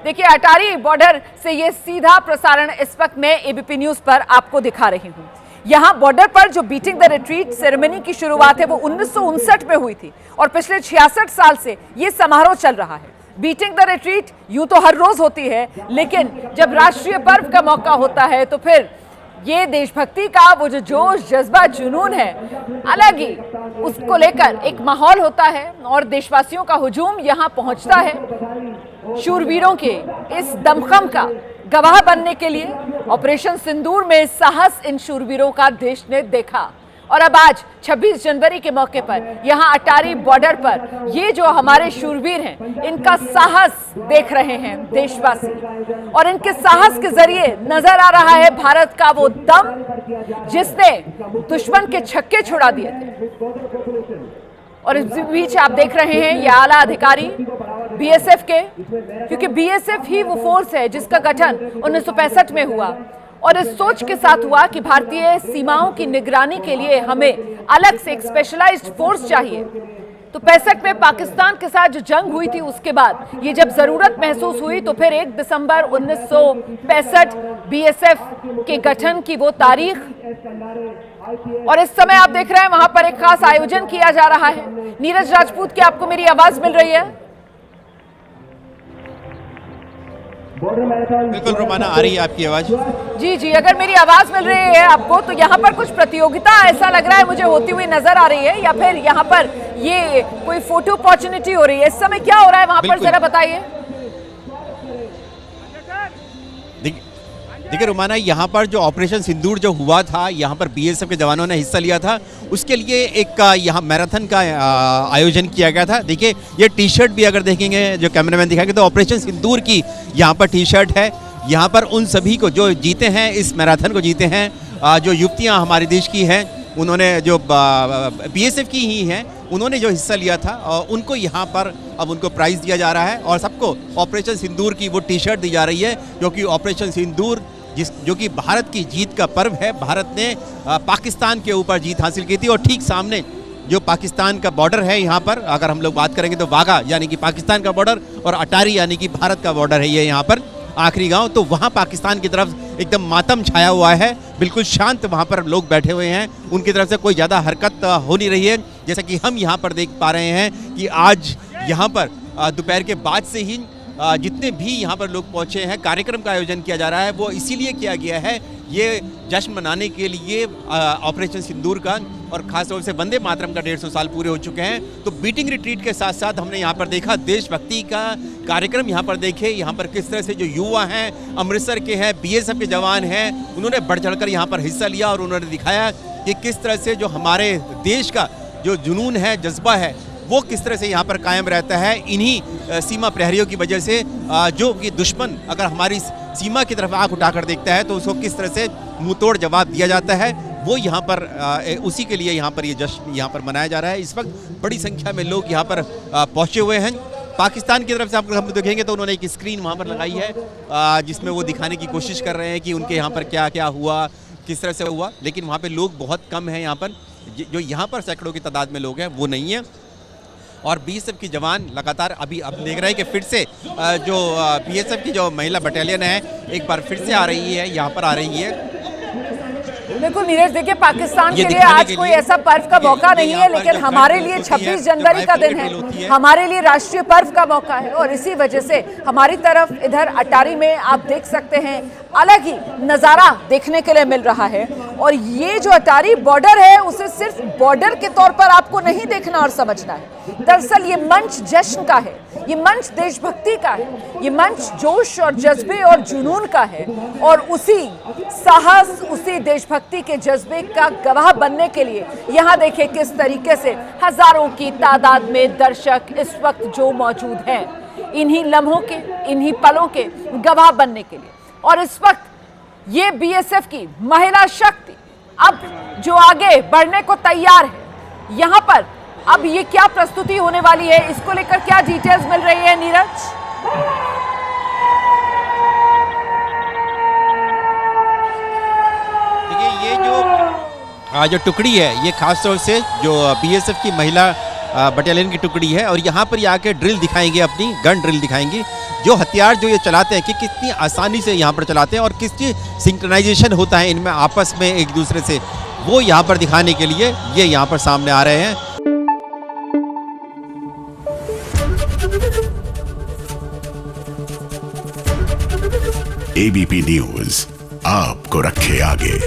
देखिए, अटारी बॉर्डर से ये सीधा प्रसारण इस वक्त मैं एबीपी न्यूज पर आपको दिखा रही हूँ। यहाँ बॉर्डर पर जो बीटिंग द रिट्रीट सेरेमनी की शुरुआत है वो 1959 में हुई थी और पिछले 66 साल से ये समारोह चल रहा है। बीटिंग द रिट्रीट यूं तो हर रोज होती है, लेकिन जब राष्ट्रीय पर्व का मौका होता है तो फिर ये देशभक्ति का वो जो जोश, जज्बा, जुनून है, अलग ही उसको लेकर एक माहौल होता है और देशवासियों का हुजूम यहाँ पहुँचता है शूरवीरों के इस दमखम का गवाह बनने के लिए। ऑपरेशन सिंदूर में साहस इन शूरवीरों का देश ने देखा और अब आज 26 जनवरी के मौके पर यहाँ अटारी बॉर्डर पर ये जो हमारे शूरवीर हैं, इनका साहस देख रहे हैं देशवासी और इनके साहस के जरिए नजर आ रहा है भारत का वो दम जिसने दुश्मन के छक्के छुड़ा दिए थे। और इस बीच आप देख रहे हैं ये आला अधिकारी बीएसएफ के, क्योंकि बीएसएफ ही वो फोर्स है जिसका गठन 1965 में हुआ और इस सोच के साथ हुआ कि भारतीय सीमाओं की निगरानी के लिए हमें अलग से एक स्पेशलाइज्ड फोर्स चाहिए। तो 65 में पाकिस्तान के साथ जो जंग हुई थी उसके बाद ये जब जरूरत महसूस हुई तो फिर 1 दिसंबर 1965 बीएसएफ के गठन की वो तारीख। और इस समय आप देख रहे हैं वहां पर एक खास आयोजन किया जा रहा है। नीरज राजपूत, क्या आपको मेरी आवाज मिल रही है? बिल्कुल रोमाना, आ रही है आपकी आवाज। जी जी, अगर मेरी आवाज मिल रही है आपको तो यहाँ पर कुछ प्रतियोगिता ऐसा लग रहा है मुझे होती हुई नजर आ रही है, या फिर यहाँ पर ये कोई फोटो अपॉर्चुनिटी हो रही है। इस समय क्या हो रहा है वहां पर, जरा बताइए। देखिए रोमाना, यहाँ पर जो ऑपरेशन सिंदूर जो हुआ था, यहाँ पर बीएसएफ के जवानों ने हिस्सा लिया था, उसके लिए एक यहाँ मैराथन का आयोजन किया गया था। देखिए ये टी शर्ट भी अगर देखेंगे, जो कैमरामैन दिखाएंगे, तो ऑपरेशन सिंदूर की यहाँ पर टी शर्ट है। यहाँ पर उन सभी को जो जीते हैं, इस मैराथन को जीते हैं, जो युवतियाँ हमारे देश की हैं, उन्होंने जो बीएसएफ की ही हैं, उन्होंने जो हिस्सा लिया था, उनको यहाँ पर अब उनको प्राइज़ दिया जा रहा है और सबको ऑपरेशन सिंदूर की वो टी शर्ट दी जा रही है, क्योंकि ऑपरेशन सिंदूर जो कि भारत की जीत का पर्व है। भारत ने पाकिस्तान के ऊपर जीत हासिल की थी और ठीक सामने जो पाकिस्तान का बॉर्डर है, यहाँ पर अगर हम लोग बात करेंगे तो वाघा यानी कि पाकिस्तान का बॉर्डर और अटारी यानी कि भारत का बॉर्डर है ये यहाँ पर आखिरी गांव। तो वहाँ पाकिस्तान की तरफ एकदम मातम छाया हुआ है, बिल्कुल शांत वहाँ पर लोग बैठे हुए हैं, उनकी तरफ से कोई ज़्यादा हरकत हो नहीं रही है। जैसा कि हम यहाँ पर देख पा रहे हैं कि आज यहाँ पर दोपहर के बाद से ही जितने भी यहाँ पर लोग पहुँचे हैं, कार्यक्रम का आयोजन किया जा रहा है, वो इसीलिए किया गया है, ये जश्न मनाने के लिए ऑपरेशन सिंदूर का, और खास तौर से वंदे मातरम का 150 साल पूरे हो चुके हैं। तो बीटिंग रिट्रीट के साथ साथ हमने यहाँ पर देखा देशभक्ति का कार्यक्रम, यहाँ पर देखे यहाँ पर किस तरह से जो युवा हैं, अमृतसर के हैं, बीएसएफ के जवान हैं, उन्होंने बढ़ चढ़कर यहाँ पर हिस्सा लिया और उन्होंने दिखाया कि किस तरह से जो हमारे देश का जो जुनून है, जज्बा है, वो किस तरह से यहाँ पर कायम रहता है इन्हीं सीमा प्रहरियों की वजह से। जो कि दुश्मन अगर हमारी सीमा की तरफ आंख उठाकर देखता है तो उसको किस तरह से मुंहतोड़ जवाब दिया जाता है, वो यहाँ पर उसी के लिए यहाँ पर ये जश्न यहाँ पर मनाया जा रहा है। इस वक्त बड़ी संख्या में लोग यहाँ पर पहुँचे हुए हैं। पाकिस्तान की तरफ से आप हम देखेंगे तो उन्होंने एक स्क्रीन वहाँ पर लगाई है जिसमें वो दिखाने की कोशिश कर रहे हैं कि उनके यहाँ पर क्या क्या हुआ, किस तरह से हुआ, लेकिन वहाँ पर लोग बहुत कम हैं। यहाँ पर जो यहाँ पर सैकड़ों की तादाद में लोग हैं वो नहीं है। और बीएसएफ की जवान लगातार अभी अब देख रहे हैं कि फिर से जो बीएसएफ की जो महिला बटालियन है एक बार फिर से आ रही है, यहाँ पर आ रही है। बिल्कुल नीरज, देखिए पाकिस्तान के लिए आज कोई ऐसा पर्व का मौका नहीं है, लेकिन हमारे लिए 26 जनवरी का दिन है, हमारे लिए राष्ट्रीय पर्व का मौका है और इसी वजह से हमारी तरफ इधर अटारी में आप देख सकते हैं अलग ही नज़ारा देखने के लिए मिल रहा है। और ये जो अटारी बॉर्डर है उसे सिर्फ बॉर्डर के तौर पर आपको नहीं देखना और समझना है, दरअसल ये मंच जश्न का है, ये मंच देशभक्ति का है, ये मंच जोश और जज्बे और जुनून का है और उसी साहस, उसी देशभक्ति के जज्बे का गवाह बनने के लिए यहाँ देखिए किस तरीके से हजारों की तादाद में दर्शक इस वक्त जो मौजूद हैं, इन्हीं लम्हों के, इन्हीं पलों के गवाह बनने के लिए। और इस वक्त ये बीएसएफ की महिला शक्ति अब जो आगे बढ़ने को तैयार है, यहाँ पर अब ये क्या प्रस्तुति होने वाली है, इसको लेकर क्या डिटेल्स मिल रही है नीरज? देखिए ये जो टुकड़ी है, ये खास तौर से जो बीएसएफ की महिला बटालियन की टुकड़ी है और यहाँ पर ये आके ड्रिल दिखाएंगे, अपनी गन ड्रिल दिखाएंगी। जो हथियार जो ये चलाते हैं कि कितनी आसानी से यहाँ पर चलाते हैं और किस चीज सिंक्रोनाइजेशन होता है इनमें आपस में एक दूसरे से, वो यहाँ पर दिखाने के लिए ये यहाँ पर सामने आ रहे हैं। एबीपी न्यूज आपको रखे आगे।